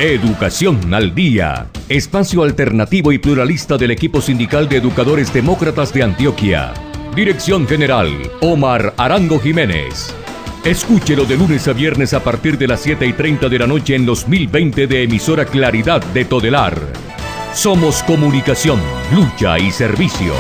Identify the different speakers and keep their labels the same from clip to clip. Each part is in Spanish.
Speaker 1: Educación al Día, espacio alternativo y pluralista del equipo sindical de educadores demócratas de Antioquia. Dirección General, Omar Arango Jiménez. Escúchelo de lunes a viernes a partir de las 7:30 de la noche en los 1020 de emisora Claridad de Todelar. Somos comunicación, lucha y servicio.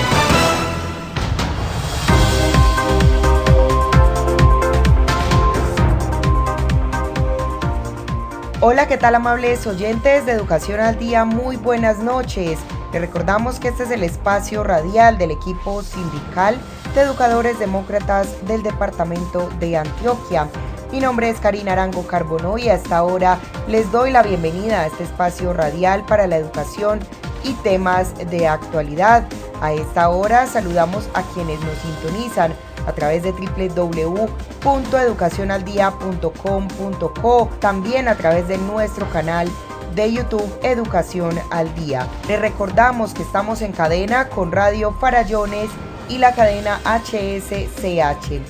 Speaker 2: Hola, ¿qué tal, amables oyentes de Educación al Día? Muy buenas noches. Les recordamos que este es el espacio radial del equipo sindical de educadores demócratas del departamento de Antioquia. Mi nombre es Karina Arango Carbonó y hasta ahora les doy la bienvenida a este espacio radial para la educación y temas de actualidad. A esta hora saludamos a quienes nos sintonizan a través de www.educacionaldia.com.co, también a través de nuestro canal de YouTube Educación al Día. Les recordamos que estamos en cadena con Radio Farallones y la cadena HSCH.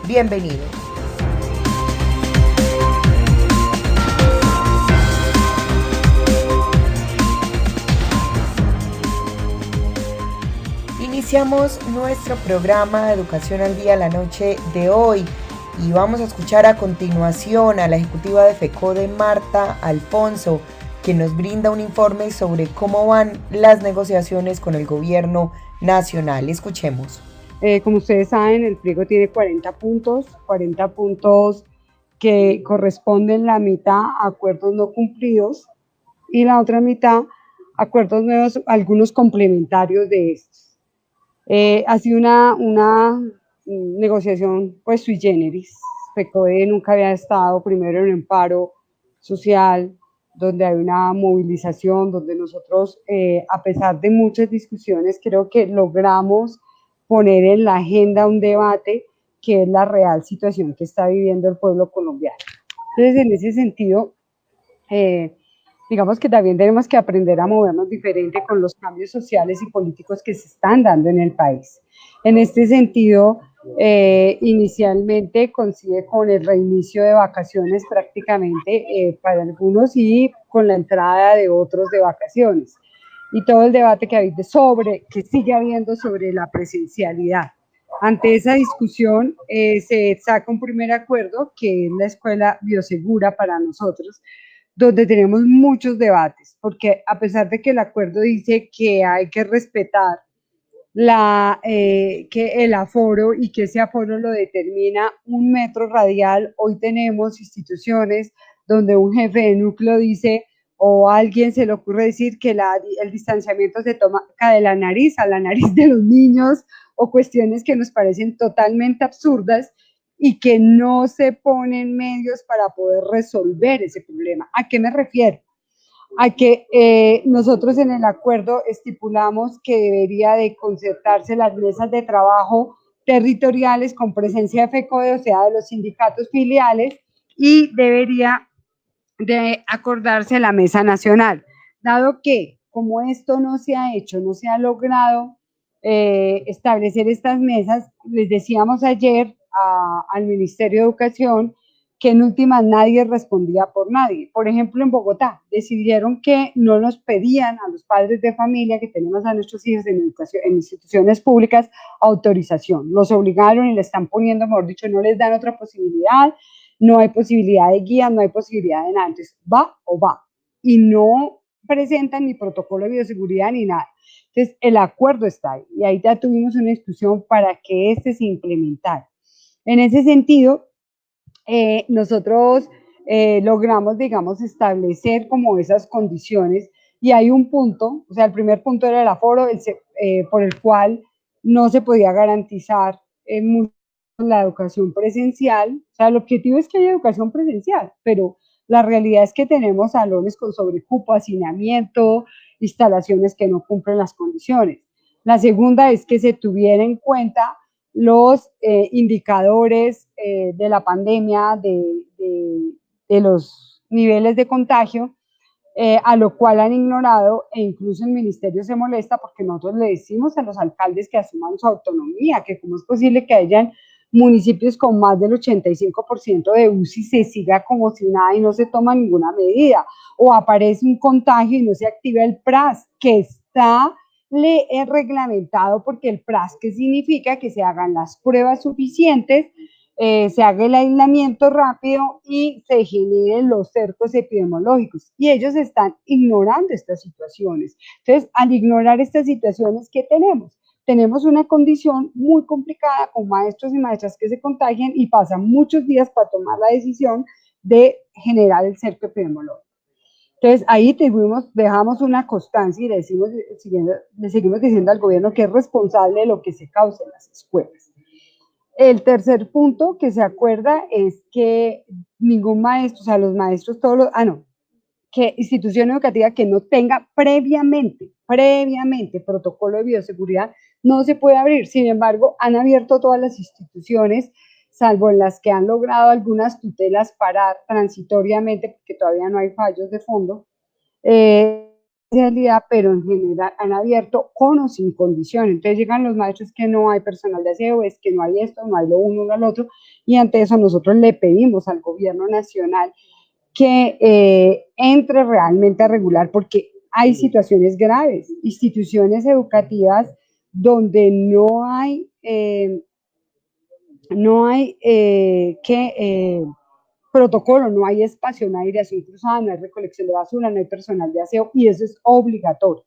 Speaker 2: Bienvenidos. Iniciamos nuestro programa Educación al Día la noche de hoy y vamos a escuchar a continuación a la ejecutiva de FECODE, Marta Alfonso, que nos brinda un informe sobre cómo van las negociaciones con el gobierno nacional. Escuchemos.
Speaker 3: Como ustedes saben, el pliego tiene 40 puntos que corresponden la mitad a acuerdos no cumplidos y la otra mitad acuerdos nuevos, algunos complementarios de estos. Ha sido una negociación pues sui generis. FECODE nunca había estado primero en un paro social, donde hay una movilización, donde nosotros, a pesar de muchas discusiones, creo que logramos poner en la agenda un debate que es la real situación que está viviendo el pueblo colombiano. Entonces, en ese sentido, digamos que también tenemos que aprender a movernos diferente con los cambios sociales y políticos que se están dando en el país. En este sentido, inicialmente coincide con el reinicio de vacaciones prácticamente para algunos y con la entrada de otros de vacaciones. Y todo el debate que sigue habiendo sobre la presencialidad. Ante esa discusión se saca un primer acuerdo que es la escuela biosegura para nosotros, donde tenemos muchos debates, porque a pesar de que el acuerdo dice que hay que respetar que el aforo y que ese aforo lo determina un metro radial, hoy tenemos instituciones donde un jefe de núcleo dice o a alguien se le ocurre decir que el distanciamiento se toma de la nariz a la nariz de los niños o cuestiones que nos parecen totalmente absurdas y que no se ponen medios para poder resolver ese problema. ¿A qué me refiero? A que nosotros en el acuerdo estipulamos que debería de concertarse las mesas de trabajo territoriales con presencia de FECODE, o sea, de los sindicatos filiales, y debería de acordarse la mesa nacional. Dado que, como esto no se ha hecho, no se ha logrado establecer estas mesas, les decíamos ayer al Ministerio de Educación que en últimas nadie respondía por nadie. Por ejemplo, en Bogotá decidieron que no nos pedían a los padres de familia que tenemos a nuestros hijos en instituciones públicas autorización. Los obligaron y le están poniendo, mejor dicho, no les dan otra posibilidad, no hay posibilidad de guía, no hay posibilidad de nada. Entonces, va o va. Y no presentan ni protocolo de bioseguridad ni nada. Entonces, el acuerdo está ahí. Y ahí ya tuvimos una discusión para que este se implementara. En ese sentido, nosotros logramos, digamos, establecer como esas condiciones y hay un punto, o sea, el primer punto era el aforo, por el cual no se podía garantizar la educación presencial. O sea, el objetivo es que haya educación presencial, pero la realidad es que tenemos salones con sobrecupo, hacinamiento, instalaciones que no cumplen las condiciones. La segunda es que se tuviera en cuenta los indicadores de la pandemia, de los niveles de contagio, a lo cual han ignorado e incluso el ministerio se molesta porque nosotros le decimos a los alcaldes que asuman su autonomía, que cómo es posible que hayan municipios con más del 85% de UCI se siga como si nada y no se toma ninguna medida, o aparece un contagio y no se activa el PRAS, que está reglamentado, porque el PRAS, que significa que se hagan las pruebas suficientes, se haga el aislamiento rápido y se generen los cercos epidemiológicos. Y ellos están ignorando estas situaciones. Entonces, al ignorar estas situaciones, ¿qué tenemos? Tenemos una condición muy complicada con maestros y maestras que se contagian y pasan muchos días para tomar la decisión de generar el cerco epidemiológico. Entonces, ahí dejamos una constancia y le seguimos diciendo al gobierno que es responsable de lo que se causa en las escuelas. El tercer punto que se acuerda es que ningún maestro, o sea, los maestros, que institución educativa que no tenga previamente protocolo de bioseguridad no se puede abrir. Sin embargo, han abierto todas las instituciones, salvo en las que han logrado algunas tutelas parar transitoriamente, porque todavía no hay fallos de fondo, pero en general han abierto con o sin condición. Entonces llegan los maestros que no hay personal de aseo, es que no hay esto, no hay lo uno, no lo otro, y ante eso nosotros le pedimos al gobierno nacional que entre realmente a regular, porque hay situaciones graves, instituciones educativas donde no hay protocolo, no hay espacio, no hay aireación cruzada, no hay recolección de basura, no hay personal de aseo, y eso es obligatorio.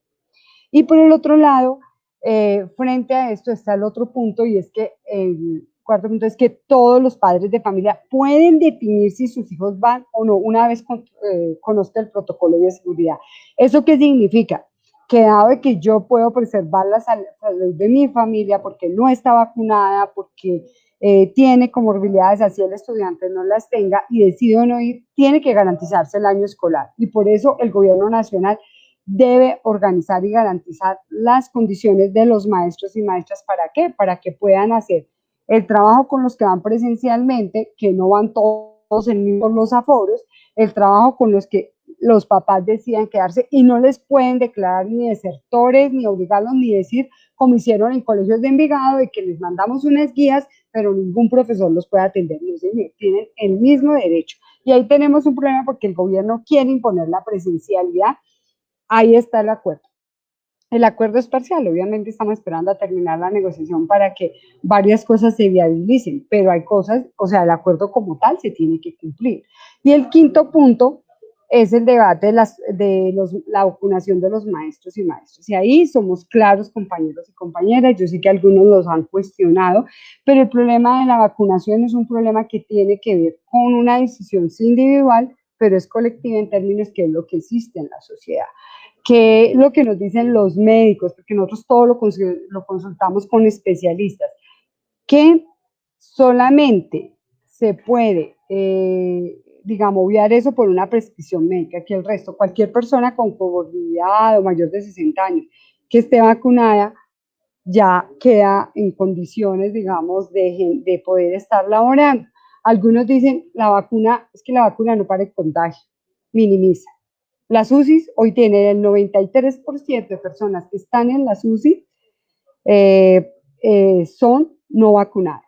Speaker 3: Y por el otro lado, frente a esto está el otro punto, y es que el cuarto punto es que todos los padres de familia pueden definir si sus hijos van o no una vez conozca el protocolo de seguridad. ¿Eso qué significa? Que dado de que yo puedo preservar la salud de mi familia porque no está vacunada, porque tiene comorbilidades, así el estudiante no las tenga y decide no ir, tiene que garantizarse el año escolar. Y por eso el gobierno nacional debe organizar y garantizar las condiciones de los maestros y maestras. ¿Para qué? Para que puedan hacer el trabajo con los que van presencialmente, que no van todos en mismos los aforos, el trabajo con los que los papás decidan quedarse y no les pueden declarar ni desertores, ni obligarlos, ni decir, como hicieron en colegios de Envigado, de que les mandamos unas guías, pero ningún profesor los puede atender. No, tienen el mismo derecho. Y ahí tenemos un problema porque el gobierno quiere imponer la presencialidad. Ahí está el acuerdo. El acuerdo es parcial, obviamente estamos esperando a terminar la negociación para que varias cosas se viabilicen, pero hay cosas, o sea, el acuerdo como tal se tiene que cumplir. Y el quinto punto es el debate de la vacunación de los maestros y maestras. Y ahí somos claros, compañeros y compañeras. Yo sé que algunos los han cuestionado, pero el problema de la vacunación es un problema que tiene que ver con una decisión individual, pero es colectiva en términos que es lo que existe en la sociedad. ¿Qué es lo que nos dicen los médicos? Porque nosotros todo lo consultamos con especialistas, que solamente se puede, digamos, obviar eso por una prescripción médica, que el resto, cualquier persona con comorbilidad o mayor de 60 años que esté vacunada, ya queda en condiciones, digamos, de poder estar laborando. Algunos dicen, es que la vacuna no para el contagio, minimiza. Las UCIs hoy tienen el 93% de personas que están en las UCI son no vacunadas,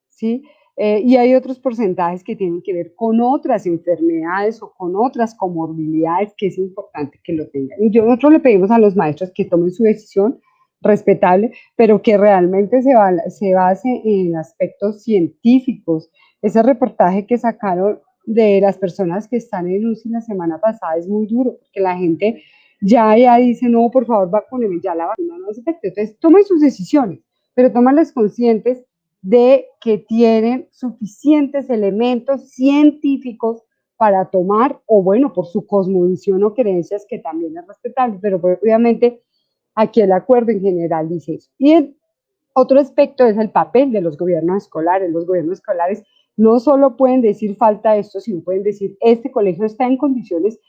Speaker 3: ¿sí? Y hay otros porcentajes que tienen que ver con otras enfermedades o con otras comorbilidades que es importante que lo tengan. Y nosotros le pedimos a los maestros que tomen su decisión respetable, pero que realmente se base en aspectos científicos. Ese reportaje que sacaron de las personas que están en UCI la semana pasada es muy duro, porque la gente ya dice, no, por favor, vacúneme, ya la vacuna no es efectiva. Entonces, tomen sus decisiones, pero tómalas conscientes de que tienen suficientes elementos científicos para tomar, o bueno, por su cosmovisión o creencias, que también es respetable, pero pues, obviamente aquí el acuerdo en general dice eso. Y el otro aspecto es el papel de los gobiernos escolares. Los gobiernos escolares no solo pueden decir falta esto, sino pueden decir este colegio está en condiciones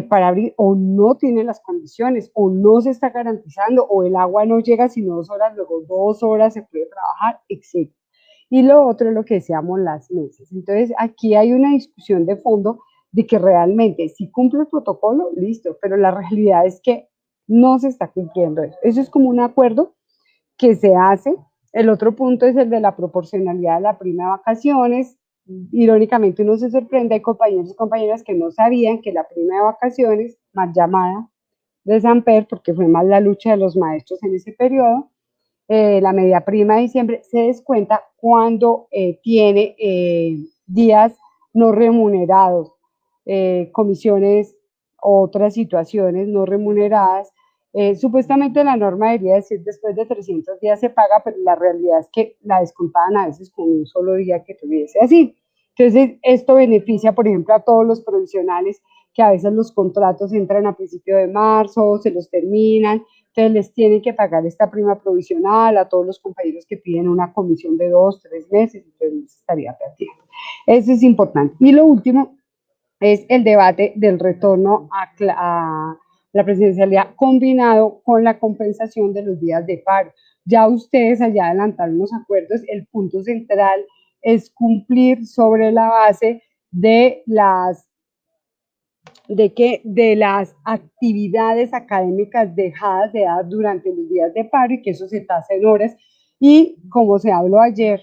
Speaker 3: para abrir, o no tiene las condiciones, o no se está garantizando, o el agua no llega sino 2 horas, luego 2 horas se puede trabajar, etc. Y lo otro es lo que decíamos, las mesas. Entonces, aquí hay una discusión de fondo de que realmente si cumple el protocolo, listo, pero la realidad es que no se está cumpliendo eso. Eso es como un acuerdo que se hace El otro punto es el de la proporcionalidad de la prima de vacaciones. Irónicamente uno se sorprende, hay compañeros y compañeras que no sabían que la prima de vacaciones, más llamada de Samper, porque fue más la lucha de los maestros en ese periodo, la media prima de diciembre se descuenta cuando tiene días no remunerados, comisiones, otras situaciones no remuneradas. Supuestamente la norma debería decir después de 300 días se paga, pero la realidad es que la descontaban a veces con un solo día que tuviese así. Entonces, esto beneficia, por ejemplo, a todos los provisionales que a veces los contratos entran a principio de marzo, se los terminan, entonces les tienen que pagar esta prima provisional a todos los compañeros que piden una comisión de 2, 3 meses, entonces estaría perdiendo. Eso es importante. Y lo último es el debate del retorno a la presencialidad combinado con la compensación de los días de paro. Ya ustedes allá adelantaron los acuerdos, el punto central es cumplir sobre la base de las actividades académicas dejadas de dar durante los días de paro y que eso se tasa en horas. Y como se habló ayer,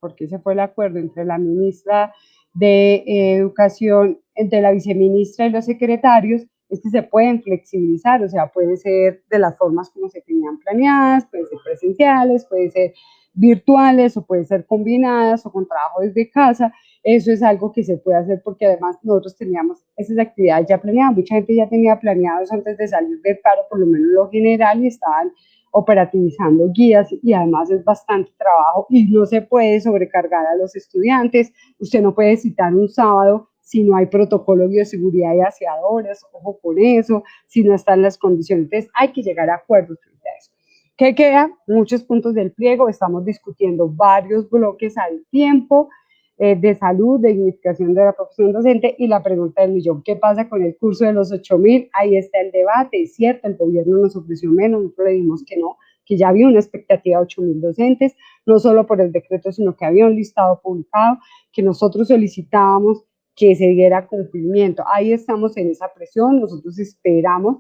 Speaker 3: porque ese fue el acuerdo entre la ministra de Educación, entre la viceministra y los secretarios, es que se pueden flexibilizar, o sea, puede ser de las formas como se tenían planeadas, pueden ser presenciales, puede ser virtuales o pueden ser combinadas o con trabajo desde casa. Eso es algo que se puede hacer porque además nosotros teníamos esas actividades ya planeadas, mucha gente ya tenía planeados antes de salir del paro, por lo menos lo general, y estaban operativizando guías y además es bastante trabajo y no se puede sobrecargar a los estudiantes. Usted no puede citar un sábado si no hay protocolo de seguridad y aseadores, ojo con eso, si no están las condiciones. Entonces hay que llegar a acuerdos frente a eso. ¿Qué queda? Muchos puntos del pliego, estamos discutiendo varios bloques al tiempo, de salud, de dignificación de la profesión docente y la pregunta del millón, ¿qué pasa con el curso de los 8.000? Ahí está el debate, es cierto, el gobierno nos ofreció menos, nosotros le dimos que no, que ya había una expectativa de 8.000 docentes, no solo por el decreto, sino que había un listado publicado, que nosotros solicitábamos que se diera cumplimiento. Ahí estamos en esa presión, nosotros esperamos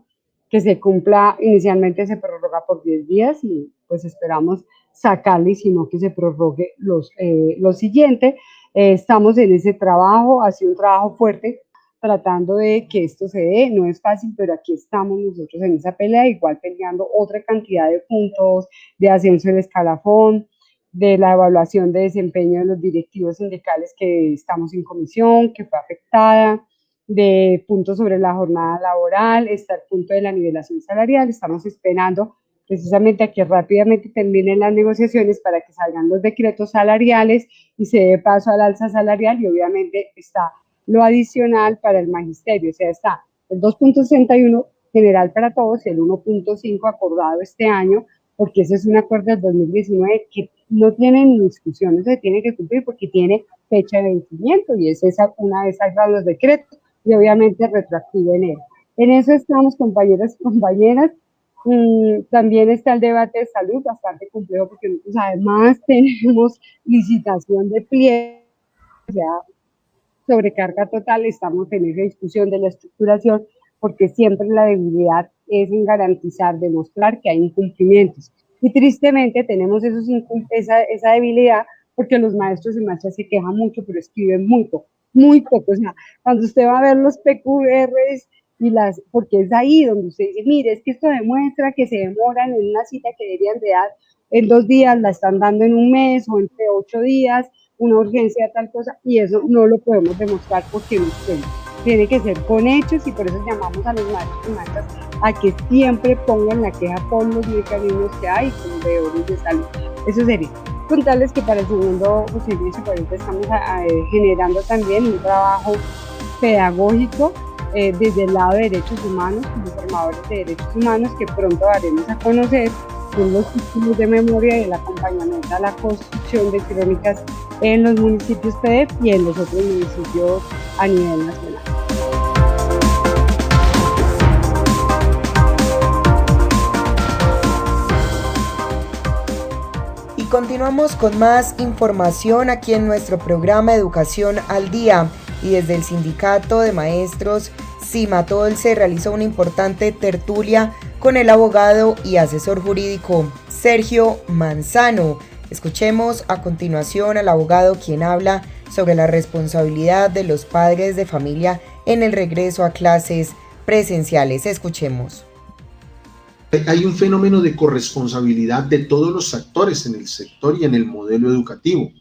Speaker 3: que se cumpla, inicialmente se prorroga por 10 días y pues esperamos sacarle, sino que se prorrogue lo siguiente. Estamos en ese trabajo, ha sido un trabajo fuerte, tratando de que esto se dé, no es fácil, pero aquí estamos nosotros en esa pelea, igual peleando otra cantidad de puntos, de ascenso del escalafón, de la evaluación de desempeño de los directivos sindicales que estamos en comisión, que fue afectada, de puntos sobre la jornada laboral, está el punto de la nivelación salarial, estamos esperando precisamente a que rápidamente terminen las negociaciones para que salgan los decretos salariales y se dé paso al alza salarial y obviamente está lo adicional para el magisterio, o sea, está el 2.61 general para todos y el 1.5 acordado este año, porque ese es un acuerdo del 2019 que no tiene ni discusión, se tiene que cumplir porque tiene fecha de vencimiento y es esa, una vez salgan los decretos y obviamente retroactivo enero. En eso estamos, compañeras y compañeras. También está el debate de salud, bastante complejo porque nosotros además tenemos licitación de pliego, ya sobrecarga total, estamos en esa discusión de la estructuración porque siempre la debilidad es en garantizar, demostrar que hay incumplimientos. Y tristemente tenemos esa debilidad porque los maestros y maestras se quejan mucho, pero escriben muy poco. O sea, cuando usted va a ver los PQRs y porque es ahí donde usted dice, mire, es que esto demuestra que se demoran en una cita que deberían de dar en 2 días, la están dando en un mes o entre 8 días, una urgencia tal cosa, y eso no lo podemos demostrar porque no podemos. Tiene que ser con hechos y por eso llamamos a los maestros y maestras a que siempre pongan la queja por los mecanismos que hay como veedores de salud. Eso sería. Contarles que para el segundo servicio estamos generando también un trabajo pedagógico desde el lado de derechos humanos, como formadores de derechos humanos, que pronto daremos a conocer, son los títulos de memoria y el acompañamiento a la construcción de crónicas en los municipios PDF y en los otros municipios a nivel nacional.
Speaker 2: Y continuamos con más información aquí en nuestro programa Educación al Día. Y desde el Sindicato de Maestros Cimatol se realizó una importante tertulia con el abogado y asesor jurídico Sergio Manzano, Escuchemos a continuación al abogado quien habla sobre la responsabilidad de los padres de familia en el regreso a clases presenciales. Escuchemos.
Speaker 4: Hay un fenómeno de corresponsabilidad de todos los actores en el sector y en el modelo educativo.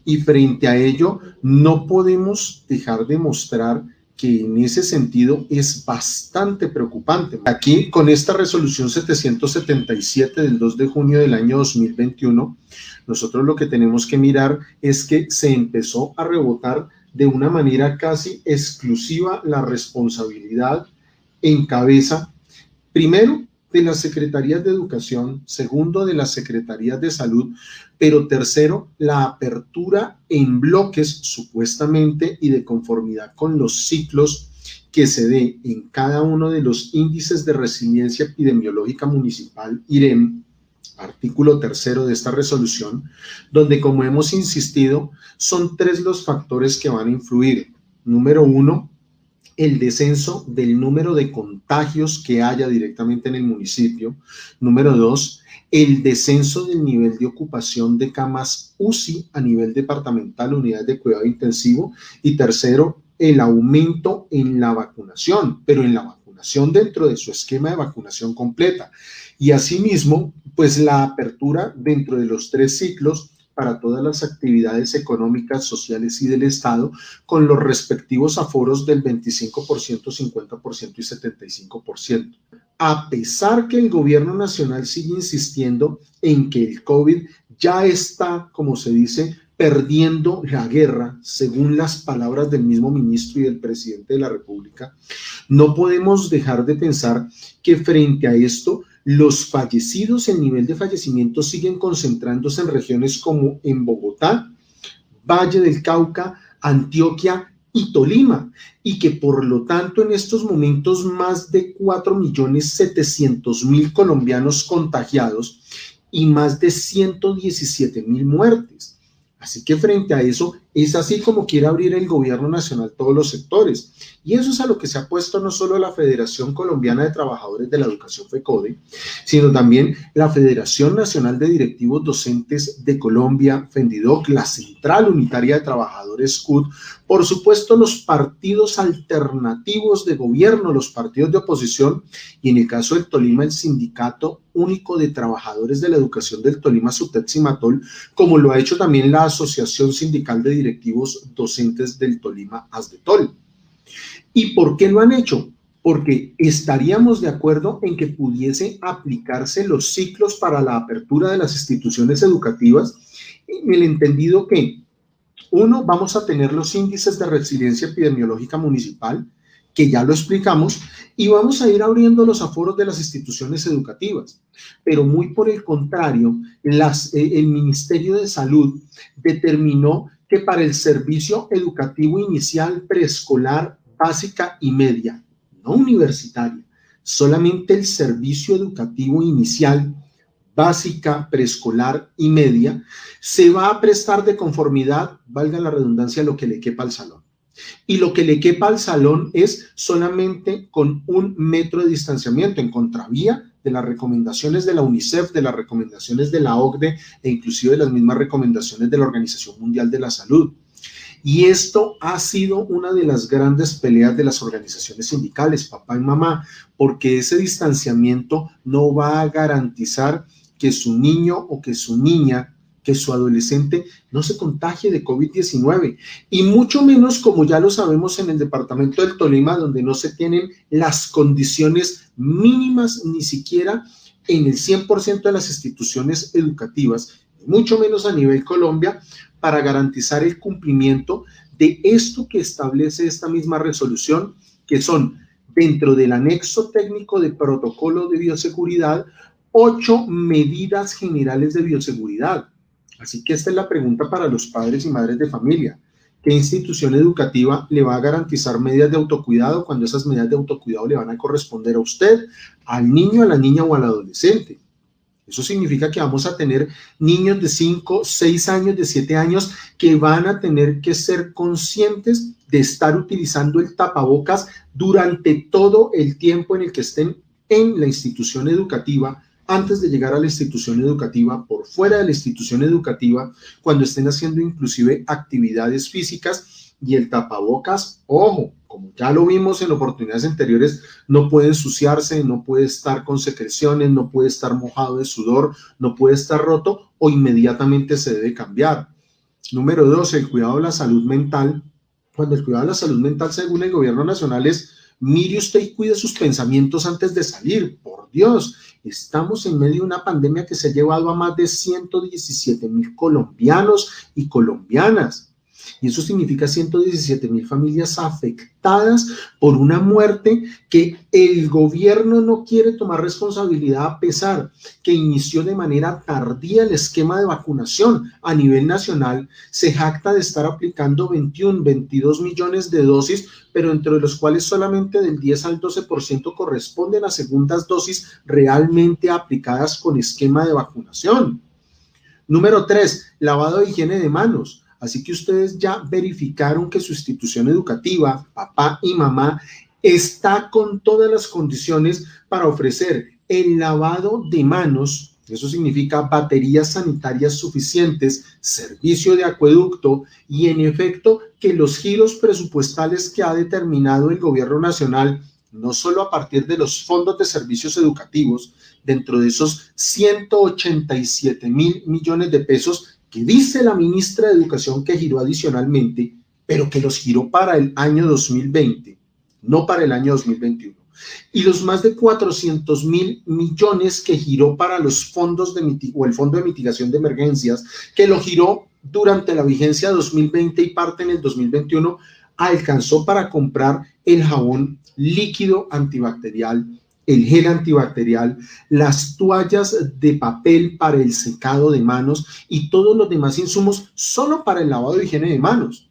Speaker 4: Y frente a ello, no podemos dejar de mostrar que en ese sentido es bastante preocupante. Aquí, con esta resolución 777 del 2 de junio del año 2021, nosotros lo que tenemos que mirar es que se empezó a rebotar de una manera casi exclusiva la responsabilidad en cabeza, primero, de las secretarías de educación, segundo, de las secretarías de salud, pero tercero, la apertura en bloques supuestamente y de conformidad con los ciclos que se dé en cada uno de los índices de resiliencia epidemiológica municipal, IREM, artículo tercero de esta resolución, donde, como hemos insistido, son tres los factores que van a influir. Número uno, el descenso del número de contagios que haya directamente en el municipio. Número dos, el descenso del nivel de ocupación de camas UCI a nivel departamental, unidades de cuidado intensivo. Y tercero, el aumento en la vacunación, pero en la vacunación dentro de su esquema de vacunación completa. Y asimismo, pues la apertura dentro de los tres ciclos para todas las actividades económicas, sociales y del Estado, con los respectivos aforos del 25%, 50% y 75%. A pesar que el gobierno nacional sigue insistiendo en que el COVID ya está, como se dice, perdiendo la guerra, según las palabras del mismo ministro y del presidente de la República, no podemos dejar de pensar que frente a esto, los fallecidos, el nivel de fallecimiento siguen concentrándose en regiones como en Bogotá, Valle del Cauca, Antioquia y Tolima, y que por lo tanto en estos momentos más de 4.700.000 colombianos contagiados y más de 117.000 muertes. Así que frente a eso, es así como quiere abrir el gobierno nacional todos los sectores. Y eso es a lo que se ha puesto no solo la Federación Colombiana de Trabajadores de la Educación, FECODE, sino también la Federación Nacional de Directivos Docentes de Colombia, FENDIDOC, la Central Unitaria de Trabajadores, CUT, por supuesto los partidos alternativos de gobierno, los partidos de oposición, y en el caso del Tolima, el Sindicato Único de Trabajadores de la Educación del Tolima, SUTEP-SIMATOL, como lo ha hecho también la Asociación Sindical de Directivos Docentes del Tolima, ASDETOL. ¿Y por qué lo han hecho? Porque estaríamos de acuerdo en que pudiese aplicarse los ciclos para la apertura de las instituciones educativas, en el entendido que, uno, vamos a tener los índices de resiliencia epidemiológica municipal, que ya lo explicamos, y vamos a ir abriendo los aforos de las instituciones educativas. Pero muy por el contrario, el Ministerio de Salud determinó que para el servicio educativo inicial, preescolar, básica y media, no universitaria, solamente el servicio educativo inicial, básica, preescolar y media, se va a prestar de conformidad, valga la redundancia, lo que le quepa al salón. Y lo que le quepa al salón es solamente con 1 metro de distanciamiento, en contravía de las recomendaciones de la UNICEF, de las recomendaciones de la OCDE e inclusive de las mismas recomendaciones de la Organización Mundial de la Salud. Y esto ha sido una de las grandes peleas de las organizaciones sindicales, papá y mamá, porque ese distanciamiento no va a garantizar que su niño o que su niña, que su adolescente no se contagie de COVID-19, y mucho menos, como ya lo sabemos, en el departamento del Tolima, donde no se tienen las condiciones mínimas ni siquiera en el 100% de las instituciones educativas, mucho menos a nivel Colombia, para garantizar el cumplimiento de esto que establece esta misma resolución, que son, dentro del anexo técnico de protocolo de bioseguridad, 8 medidas generales de bioseguridad. Así que esta es la pregunta para los padres y madres de familia. ¿Qué institución educativa le va a garantizar medidas de autocuidado cuando esas medidas de autocuidado le van a corresponder a usted, al niño, a la niña o al adolescente? Eso significa que vamos a tener niños de 5, 6 años, de 7 años que van a tener que ser conscientes de estar utilizando el tapabocas durante todo el tiempo en el que estén en la institución educativa, antes de llegar a la institución educativa, por fuera de la institución educativa, cuando estén haciendo inclusive actividades físicas. Y el tapabocas, ojo, como ya lo vimos en oportunidades anteriores, no puede ensuciarse, no puede estar con secreciones, no puede estar mojado de sudor, no puede estar roto o inmediatamente se debe cambiar. Número 2, el cuidado de la salud mental. Cuando el cuidado de la salud mental, según el gobierno nacional, es mire usted y cuide sus pensamientos antes de salir. Por Dios, estamos en medio de una pandemia que se ha llevado a más de 117,000 colombianos y colombianas. Y eso significa 117,000 familias afectadas por una muerte que el gobierno no quiere tomar responsabilidad, a pesar que inició de manera tardía el esquema de vacunación a nivel nacional. Se jacta de estar aplicando 21, 22 millones de dosis, pero entre los cuales solamente del 10 al 12% corresponden a segundas dosis realmente aplicadas con esquema de vacunación. Número 3, lavado de higiene de manos. Así que ustedes ya verificaron que su institución educativa, papá y mamá, está con todas las condiciones para ofrecer el lavado de manos. Eso significa baterías sanitarias suficientes, servicio de acueducto y, en efecto, que los giros presupuestales que ha determinado el gobierno nacional, no solo a partir de los fondos de servicios educativos, dentro de esos 187,000 millones de pesos que dice la ministra de Educación que giró adicionalmente, pero que los giró para el año 2020, no para el año 2021. Y los más de 400,000 millones que giró para los fondos o el Fondo de Mitigación de Emergencias, que lo giró durante la vigencia 2020 y parte en el 2021, alcanzó para comprar el jabón líquido antibacterial, el gel antibacterial, las toallas de papel para el secado de manos y todos los demás insumos solo para el lavado de higiene de manos.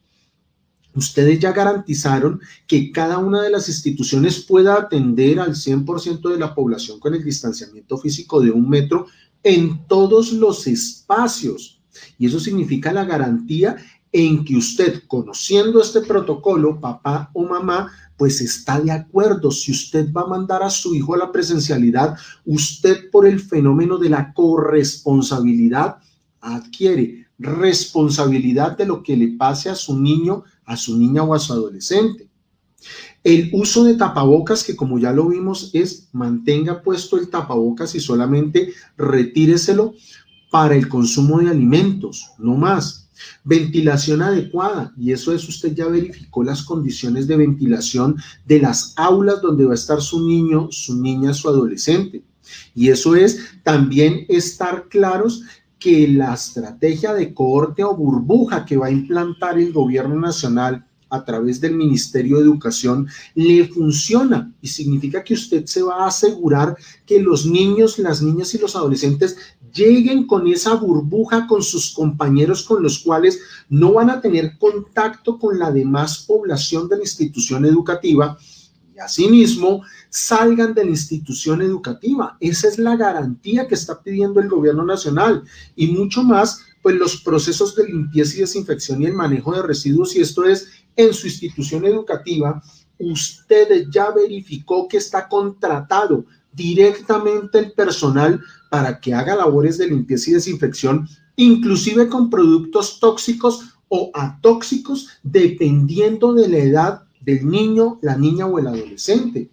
Speaker 4: Ustedes ya garantizaron que cada una de las instituciones pueda atender al 100% de la población con el distanciamiento físico de 1 metro en todos los espacios. Y eso significa la garantía en que usted, conociendo este protocolo, papá o mamá, pues está de acuerdo. Si usted va a mandar a su hijo a la presencialidad, usted, por el fenómeno de la corresponsabilidad, adquiere responsabilidad de lo que le pase a su niño, a su niña o a su adolescente. El uso de tapabocas, que como ya lo vimos, es mantenga puesto el tapabocas y solamente retíreselo para el consumo de alimentos, no más. Ventilación adecuada, y eso es, usted ya verificó las condiciones de ventilación de las aulas donde va a estar su niño, su niña, su adolescente. Y eso es también estar claros que la estrategia de cohorte o burbuja que va a implantar el gobierno nacional a través del Ministerio de Educación le funciona, y significa que usted se va a asegurar que los niños, las niñas y los adolescentes lleguen con esa burbuja con sus compañeros, con los cuales no van a tener contacto con la demás población de la institución educativa, y asimismo salgan de la institución educativa. Esa es la garantía que está pidiendo el gobierno nacional, y mucho más, pues los procesos de limpieza y desinfección y el manejo de residuos. Y esto es, en su institución educativa, usted ya verificó que está contratado directamente el personal para que haga labores de limpieza y desinfección, inclusive con productos tóxicos o atóxicos, dependiendo de la edad del niño, la niña o el adolescente.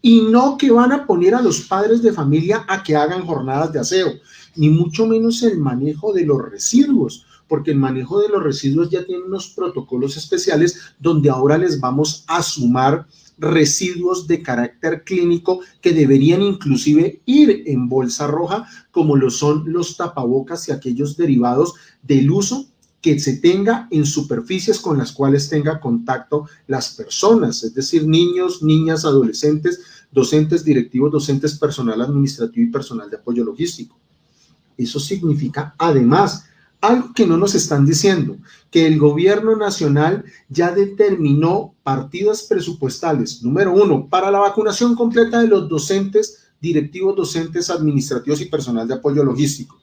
Speaker 4: Y no que van a poner a los padres de familia a que hagan jornadas de aseo, ni mucho menos el manejo de los residuos, porque el manejo de los residuos ya tiene unos protocolos especiales donde ahora les vamos a sumar residuos de carácter clínico que deberían inclusive ir en bolsa roja, como lo son los tapabocas y aquellos derivados del uso que se tenga en superficies con las cuales tenga contacto las personas, es decir, niños, niñas, adolescentes, docentes, directivos, docentes, personal administrativo y personal de apoyo logístico. Eso significa, además, algo que no nos están diciendo, que el gobierno nacional ya determinó partidas presupuestales, número 1, para la vacunación completa de los docentes, directivos, docentes, administrativos y personal de apoyo logístico.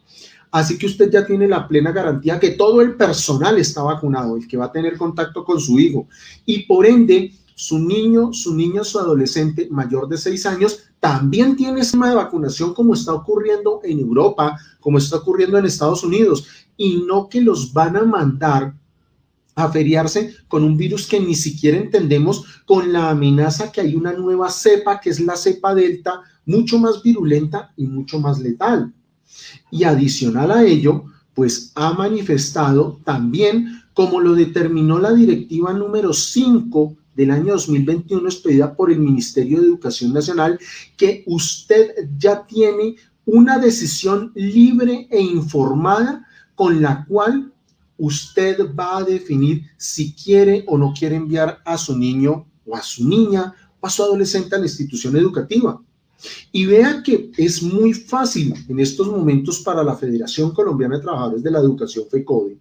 Speaker 4: Así que usted ya tiene la plena garantía que todo el personal está vacunado, el que va a tener contacto con su hijo, y por ende su niño, su niña, su adolescente mayor de 6 años también tiene esquema de vacunación como está ocurriendo en Europa, como está ocurriendo en Estados Unidos, y no que los van a mandar a feriarse con un virus que ni siquiera entendemos, con la amenaza que hay una nueva cepa, que es la cepa Delta, mucho más virulenta y mucho más letal. Y adicional a ello, pues ha manifestado también, como lo determinó la directiva número 5 del año 2021, expedida por el Ministerio de Educación Nacional, que usted ya tiene una decisión libre e informada con la cual usted va a definir si quiere o no quiere enviar a su niño o a su niña o a su adolescente a la institución educativa. Y vea que es muy fácil en estos momentos para la Federación Colombiana de Trabajadores de la Educación, FECODE,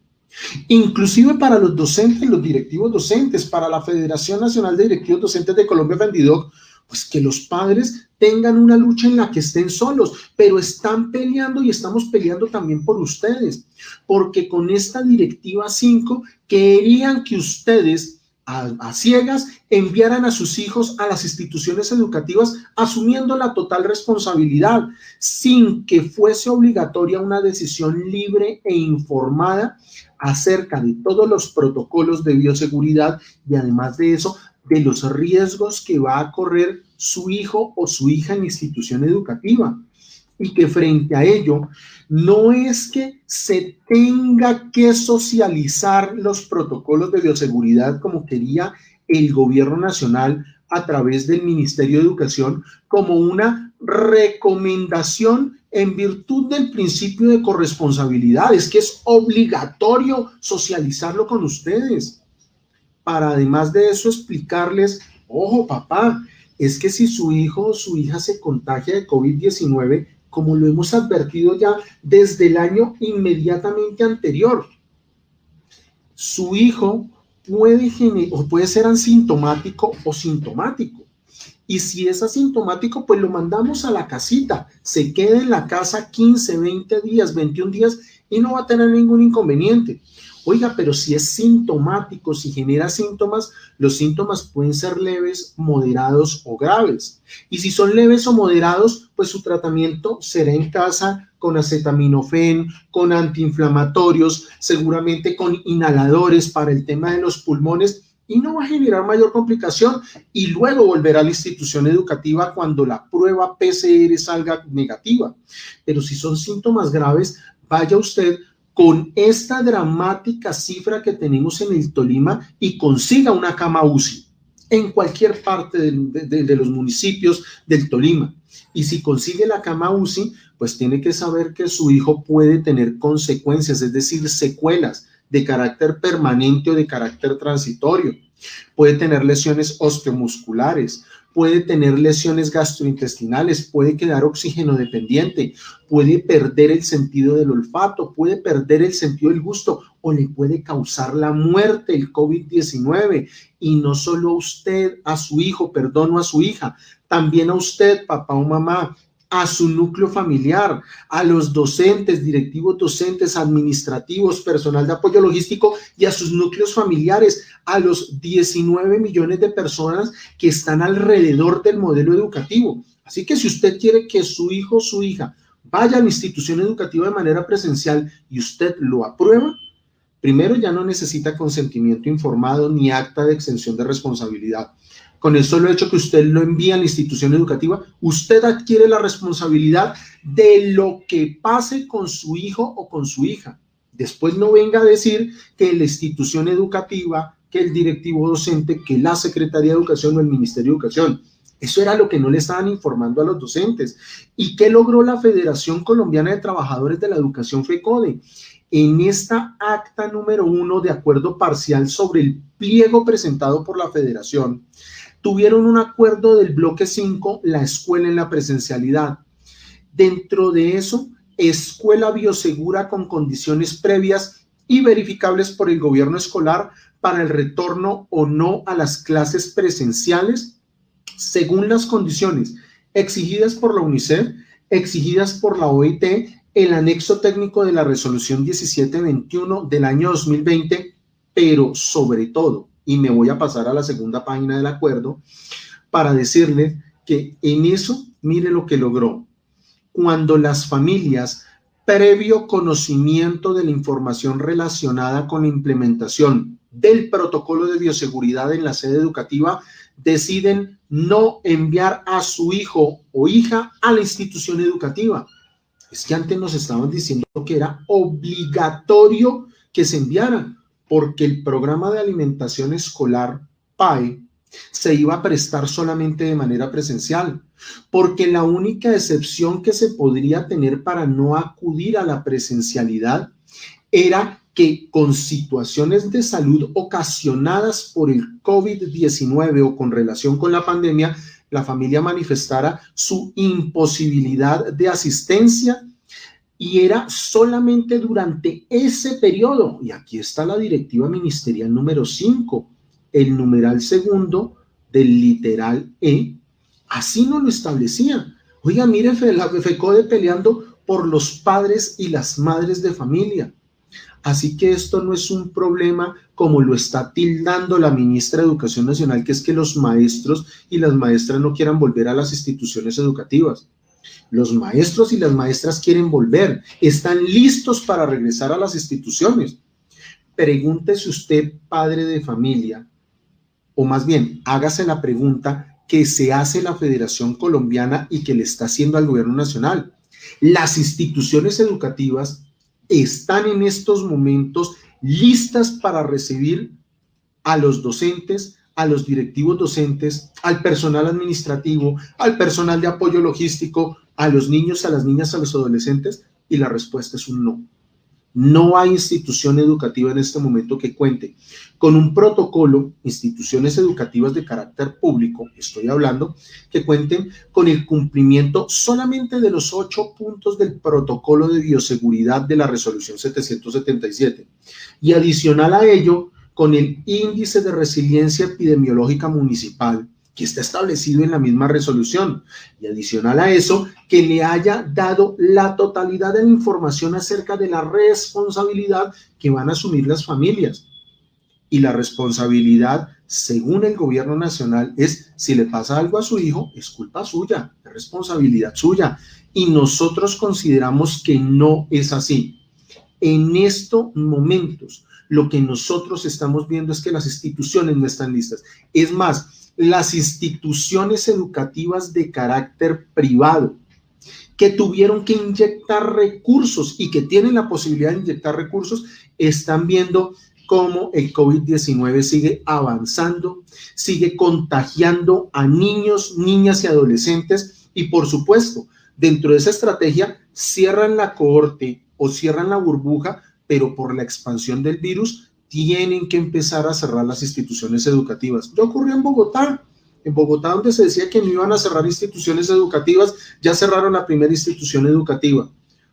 Speaker 4: inclusive para los docentes, los directivos docentes, para la Federación Nacional de Directivos Docentes de Colombia, FENDIDOC, pues que los padres tengan una lucha en la que estén solos, pero están peleando y estamos peleando también por ustedes, porque con esta directiva 5 querían que ustedes a ciegas enviaran a sus hijos a las instituciones educativas asumiendo la total responsabilidad, sin que fuese obligatoria una decisión libre e informada acerca de todos los protocolos de bioseguridad y además de eso, de los riesgos que va a correr su hijo o su hija en la institución educativa. Y que frente a ello, no es que se tenga que socializar los protocolos de bioseguridad como quería el gobierno nacional a través del Ministerio de Educación, como una recomendación en virtud del principio de corresponsabilidad. Es que es obligatorio socializarlo con ustedes. Para además de eso explicarles, ojo papá, es que si su hijo o su hija se contagia de COVID-19, como lo hemos advertido ya desde el año inmediatamente anterior, su hijo puede ser asintomático o sintomático. Y si es asintomático, pues lo mandamos a la casita, se queda en la casa 15, 20 días, 21 días y no va a tener ningún inconveniente. Oiga, pero si es sintomático, si genera síntomas, los síntomas pueden ser leves, moderados o graves. Y si son leves o moderados, pues su tratamiento será en casa con acetaminofén, con antiinflamatorios, seguramente con inhaladores para el tema de los pulmones y no va a generar mayor complicación y luego volverá a la institución educativa cuando la prueba PCR salga negativa. Pero si son síntomas graves, vaya usted con esta dramática cifra que tenemos en el Tolima y consiga una cama UCI en cualquier parte de los municipios del Tolima. Y si consigue la cama UCI, pues tiene que saber que su hijo puede tener consecuencias, es decir, secuelas de carácter permanente o de carácter transitorio. Puede tener lesiones osteomusculares, puede tener lesiones gastrointestinales, puede quedar oxígeno dependiente, puede perder el sentido del olfato, puede perder el sentido del gusto o le puede causar la muerte el COVID-19. Y no solo a usted, a su hijo, perdón, o a su hija, también a usted, papá o mamá, a su núcleo familiar, a los docentes, directivos docentes, administrativos, personal de apoyo logístico y a sus núcleos familiares, a los 19 millones de personas que están alrededor del modelo educativo. Así que si usted quiere que su hijo o su hija vaya a la institución educativa de manera presencial y usted lo aprueba, primero ya no necesita consentimiento informado ni acta de exención de responsabilidad. Con el solo hecho que usted lo envía a la institución educativa, usted adquiere la responsabilidad de lo que pase con su hijo o con su hija. Después no venga a decir que la institución educativa, que el directivo docente, que la Secretaría de Educación o el Ministerio de Educación. Eso era lo que no le estaban informando a los docentes. ¿Y qué logró la Federación Colombiana de Trabajadores de la Educación, FECODE? En esta acta número 1 de acuerdo parcial sobre el pliego presentado por la Federación, tuvieron un acuerdo del bloque 5, la escuela en la presencialidad. Dentro de eso, escuela biosegura con condiciones previas y verificables por el gobierno escolar para el retorno o no a las clases presenciales, según las condiciones exigidas por la UNICEF, exigidas por la OIT, el anexo técnico de la resolución 1721 del año 2020, pero sobre todo, y me voy a pasar a la segunda página del acuerdo para decirle que en eso, mire lo que logró. Cuando las familias, previo conocimiento de la información relacionada con la implementación del protocolo de bioseguridad en la sede educativa, deciden no enviar a su hijo o hija a la institución educativa. Es que antes nos estaban diciendo que era obligatorio que se enviaran, porque el programa de alimentación escolar PAE se iba a prestar solamente de manera presencial, porque la única excepción que se podría tener para no acudir a la presencialidad era que con situaciones de salud ocasionadas por el COVID-19 o con relación con la pandemia, la familia manifestara su imposibilidad de asistencia, y era solamente durante ese periodo. Y aquí está la directiva ministerial número 5, el numeral segundo del literal E, así nos lo establecía. Oiga, mire, la FECODE peleando por los padres y las madres de familia. Así que esto no es un problema como lo está tildando la ministra de Educación Nacional, que es que los maestros y las maestras no quieran volver a las instituciones educativas. Los maestros y las maestras quieren volver, están listos para regresar a las instituciones. Pregúntese usted, padre de familia, o más bien, hágase la pregunta que se hace la Federación Colombiana y que le está haciendo al gobierno nacional. Las instituciones educativas están en estos momentos listas para recibir a los docentes, a los directivos docentes, al personal administrativo, al personal de apoyo logístico, a los niños, a las niñas, a los adolescentes, y la respuesta es un no. No hay institución educativa en este momento que cuente con un protocolo, instituciones educativas de carácter público, estoy hablando, que cuenten con el cumplimiento solamente de los 8 puntos del protocolo de bioseguridad de la resolución 777. Y adicional a ello, con el índice de resiliencia epidemiológica municipal, que está establecido en la misma resolución, y adicional a eso, que le haya dado la totalidad de la información acerca de la responsabilidad que van a asumir las familias. Y la responsabilidad, según el gobierno nacional, es si le pasa algo a su hijo, es culpa suya, es responsabilidad suya. Y nosotros consideramos que no es así. En estos momentos, lo que nosotros estamos viendo es que las instituciones no están listas. Es más, las instituciones educativas de carácter privado que tuvieron que inyectar recursos y que tienen la posibilidad de inyectar recursos, están viendo cómo el COVID-19 sigue avanzando, sigue contagiando a niños, niñas y adolescentes, y por supuesto, dentro de esa estrategia cierran la cohorte o cierran la burbuja, pero por la expansión del virus tienen que empezar a cerrar las instituciones educativas. Ya ocurrió en Bogotá donde se decía que no iban a cerrar instituciones educativas, ya cerraron la primera institución educativa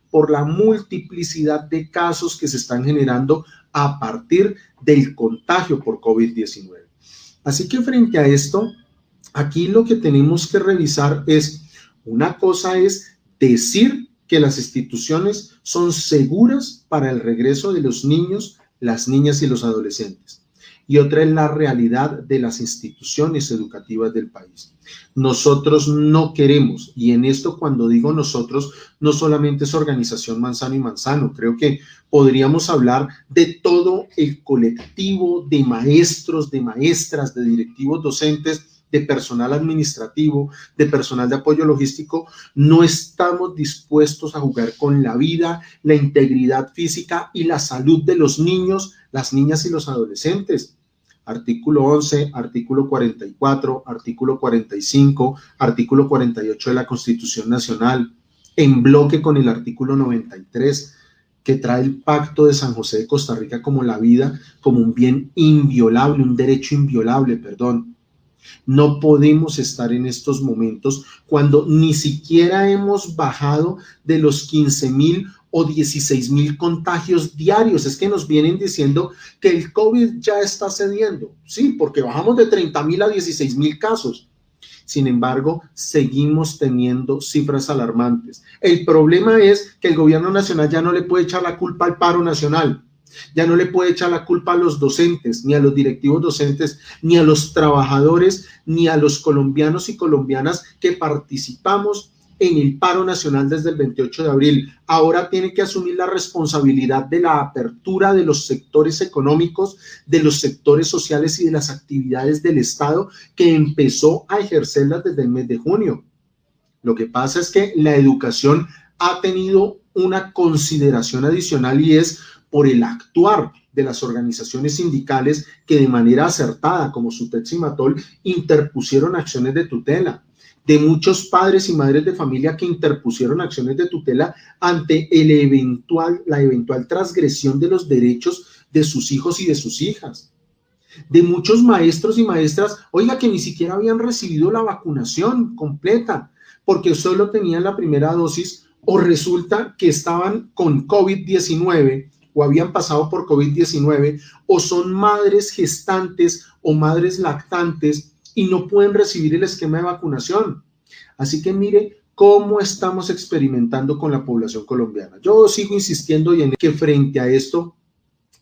Speaker 4: por la multiplicidad de casos que se están generando a partir del contagio por COVID-19. Así que frente a esto, aquí lo que tenemos que revisar es, una cosa es decir que las instituciones son seguras para el regreso de los niños, las niñas y los adolescentes. Y otra es la realidad de las instituciones educativas del país. Nosotros no queremos, y en esto cuando digo nosotros, no solamente es Organización Manzano y Manzano, creo que podríamos hablar de todo el colectivo de maestros, de maestras, de directivos docentes, de personal administrativo, de personal de apoyo logístico. No estamos dispuestos a jugar con la vida, la integridad física y la salud de los niños, las niñas y los adolescentes. Artículo 11, artículo 44, artículo 45, artículo 48 de la Constitución Nacional, en bloque con el artículo 93, que trae el Pacto de San José de Costa Rica como la vida, como un bien inviolable, un derecho inviolable, perdón. No podemos estar en estos momentos cuando ni siquiera hemos bajado de los 15,000 o 16,000 contagios diarios. Es que nos vienen diciendo que el COVID ya está cediendo. Sí, porque bajamos de 30,000 a 16,000 casos. Sin embargo, seguimos teniendo cifras alarmantes. El problema es que el gobierno nacional ya no le puede echar la culpa al paro nacional. Ya no le puede echar la culpa a los docentes, ni a los directivos docentes, ni a los trabajadores, ni a los colombianos y colombianas que participamos en el paro nacional desde el 28 de abril. Ahora tiene que asumir la responsabilidad de la apertura de los sectores económicos, de los sectores sociales y de las actividades del Estado que empezó a ejercerlas desde el mes de junio. Lo que pasa es que la educación ha tenido una consideración adicional y es por el actuar de las organizaciones sindicales que de manera acertada, como SUTEP y Matol, interpusieron acciones de tutela, de muchos padres y madres de familia que interpusieron acciones de tutela ante la eventual transgresión de los derechos de sus hijos y de sus hijas, de muchos maestros y maestras, oiga, que ni siquiera habían recibido la vacunación completa, porque solo tenían la primera dosis o resulta que estaban con COVID-19 o habían pasado por COVID-19 o son madres gestantes o madres lactantes y no pueden recibir el esquema de vacunación. Así que mire cómo estamos experimentando con la población colombiana. Yo sigo insistiendo en que frente a esto,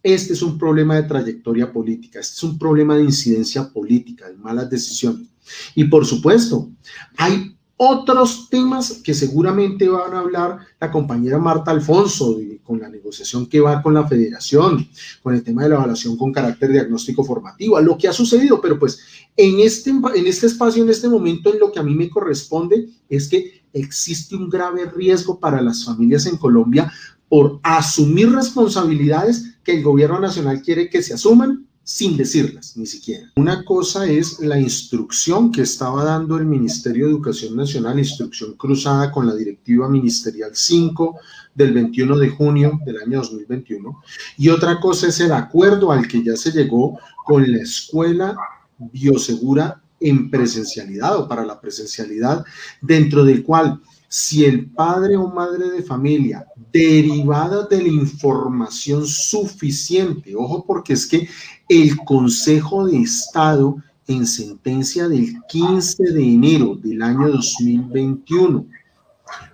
Speaker 4: este es un problema de trayectoria política, este es un problema de incidencia política, de malas decisiones. Y por supuesto, hay otros temas que seguramente van a hablar la compañera Marta Alfonso con la negociación que va con la federación, con el tema de la evaluación con carácter diagnóstico formativo, a lo que ha sucedido, pero pues en este espacio, en este momento, en lo que a mí me corresponde es que existe un grave riesgo para las familias en Colombia por asumir responsabilidades que el gobierno nacional quiere que se asuman sin decirlas, ni siquiera. Una cosa es la instrucción que estaba dando el Ministerio de Educación Nacional, instrucción cruzada con la Directiva Ministerial 5 del 21 de junio del año 2021, y otra cosa es el acuerdo al que ya se llegó con la Escuela Biosegura en presencialidad o para la presencialidad, dentro del cual si el padre o madre de familia, derivada de la información suficiente, ojo, porque es que el Consejo de Estado, en sentencia del 15 de enero del año 2021,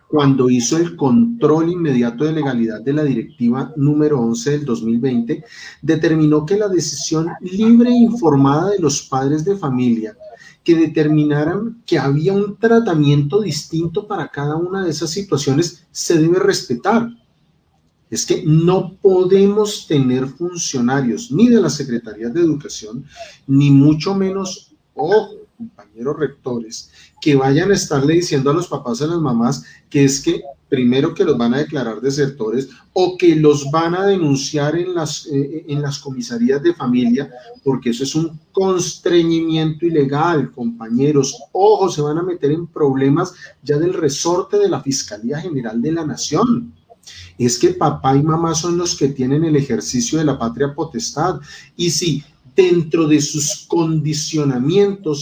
Speaker 4: cuando hizo el control inmediato de legalidad de la directiva número 11 del 2020, determinó que la decisión libre e informada de los padres de familia que determinaran que había un tratamiento distinto para cada una de esas situaciones se debe respetar. Es que no podemos tener funcionarios ni de las secretarías de educación, ni mucho menos, ojo, compañeros rectores, que vayan a estarle diciendo a los papás y a las mamás que es que primero que los van a declarar desertores o que los van a denunciar en las comisarías de familia, porque eso es un constreñimiento ilegal, compañeros. Ojo, se van a meter en problemas ya del resorte de la Fiscalía General de la Nación. Es que papá y mamá son los que tienen el ejercicio de la patria potestad, y si dentro de sus condicionamientos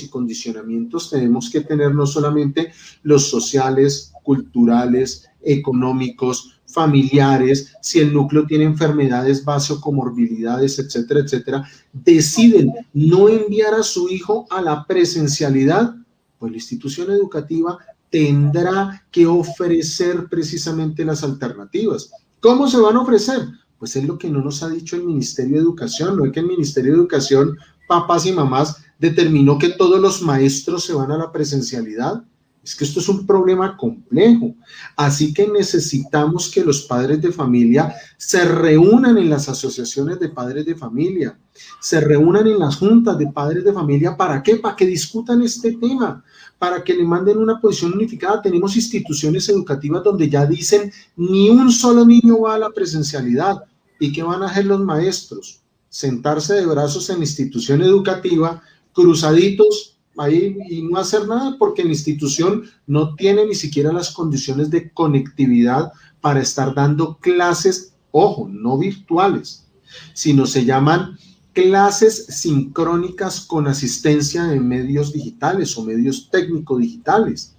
Speaker 4: tenemos que tener no solamente los sociales, culturales, económicos, familiares, si el núcleo tiene enfermedades base o comorbilidades, etcétera, etcétera, deciden no enviar a su hijo a la presencialidad, pues la institución educativa tendrá que ofrecer precisamente las alternativas. ¿Cómo se van a ofrecer? Pues es lo que no nos ha dicho el Ministerio de Educación. No es que el Ministerio de Educación, papás y mamás, determinó que todos los maestros se van a la presencialidad. Es que esto es un problema complejo. Así que necesitamos que los padres de familia se reúnan en las asociaciones de padres de familia, se reúnan en las juntas de padres de familia. ¿Para qué? Para que discutan este tema, para que le manden una posición unificada. Tenemos instituciones educativas donde ya dicen ni un solo niño va a la presencialidad. ¿Y qué van a hacer los maestros? Sentarse de brazos en la institución educativa, cruzaditos ahí y no hacer nada, porque la institución no tiene ni siquiera las condiciones de conectividad para estar dando clases, ojo, no virtuales, sino se llaman clases sincrónicas con asistencia de medios digitales o medios técnico-digitales,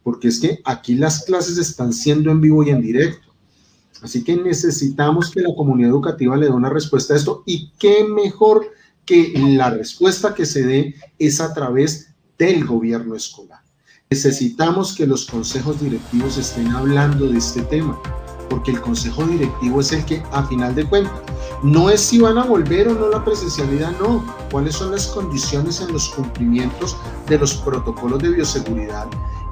Speaker 4: porque es que aquí las clases están siendo en vivo y en directo. Así que necesitamos que la comunidad educativa le dé una respuesta a esto, y qué mejor que la respuesta que se dé es a través del gobierno escolar. Necesitamos que los consejos directivos estén hablando de este tema, porque el consejo directivo es el que, a final de cuentas, no es si van a volver o no la presencialidad, no, cuáles son las condiciones en los cumplimientos de los protocolos de bioseguridad,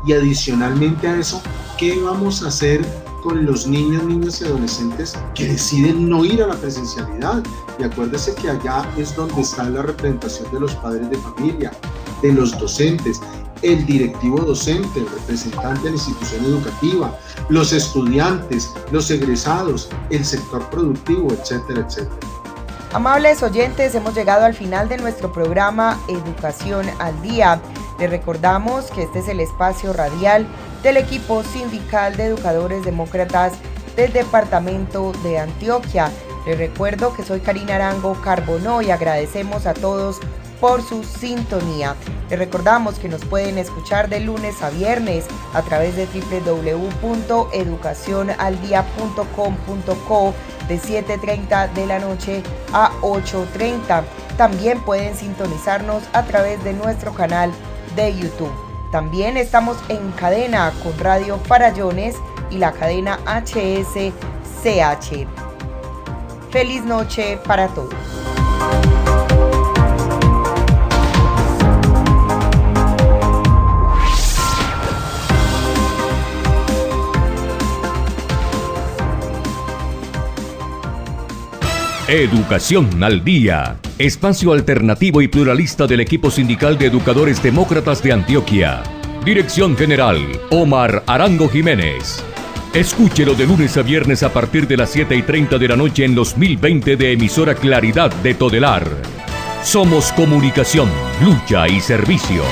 Speaker 4: y adicionalmente a eso, ¿qué vamos a hacer con los niños, niñas y adolescentes que deciden no ir a la presencialidad? Y acuérdese que allá es donde está la representación de los padres de familia, de los docentes, el directivo docente, el representante de la institución educativa, los estudiantes, los egresados, el sector productivo, etcétera, etcétera.
Speaker 2: Amables oyentes, hemos llegado al final de nuestro programa Educación al Día. Les recordamos que este es el espacio radial del equipo sindical de educadores demócratas del departamento de Antioquia. Les recuerdo que soy Karina Arango Carbonó y agradecemos a todos por su sintonía. Les recordamos que nos pueden escuchar de lunes a viernes a través de www.educacionaldia.com.co de 7:30 de la noche a 8:30. También pueden sintonizarnos a través de nuestro canal de YouTube. También estamos en cadena con Radio Farallones y la cadena HSCH. Feliz noche para todos.
Speaker 1: Educación al Día, espacio alternativo y pluralista del equipo sindical de educadores demócratas de Antioquia. Dirección General, Omar Arango Jiménez. Escúchelo de lunes a viernes a partir de las 7:30 de la noche en los 1020 de emisora Claridad de Todelar. Somos comunicación, lucha y servicio.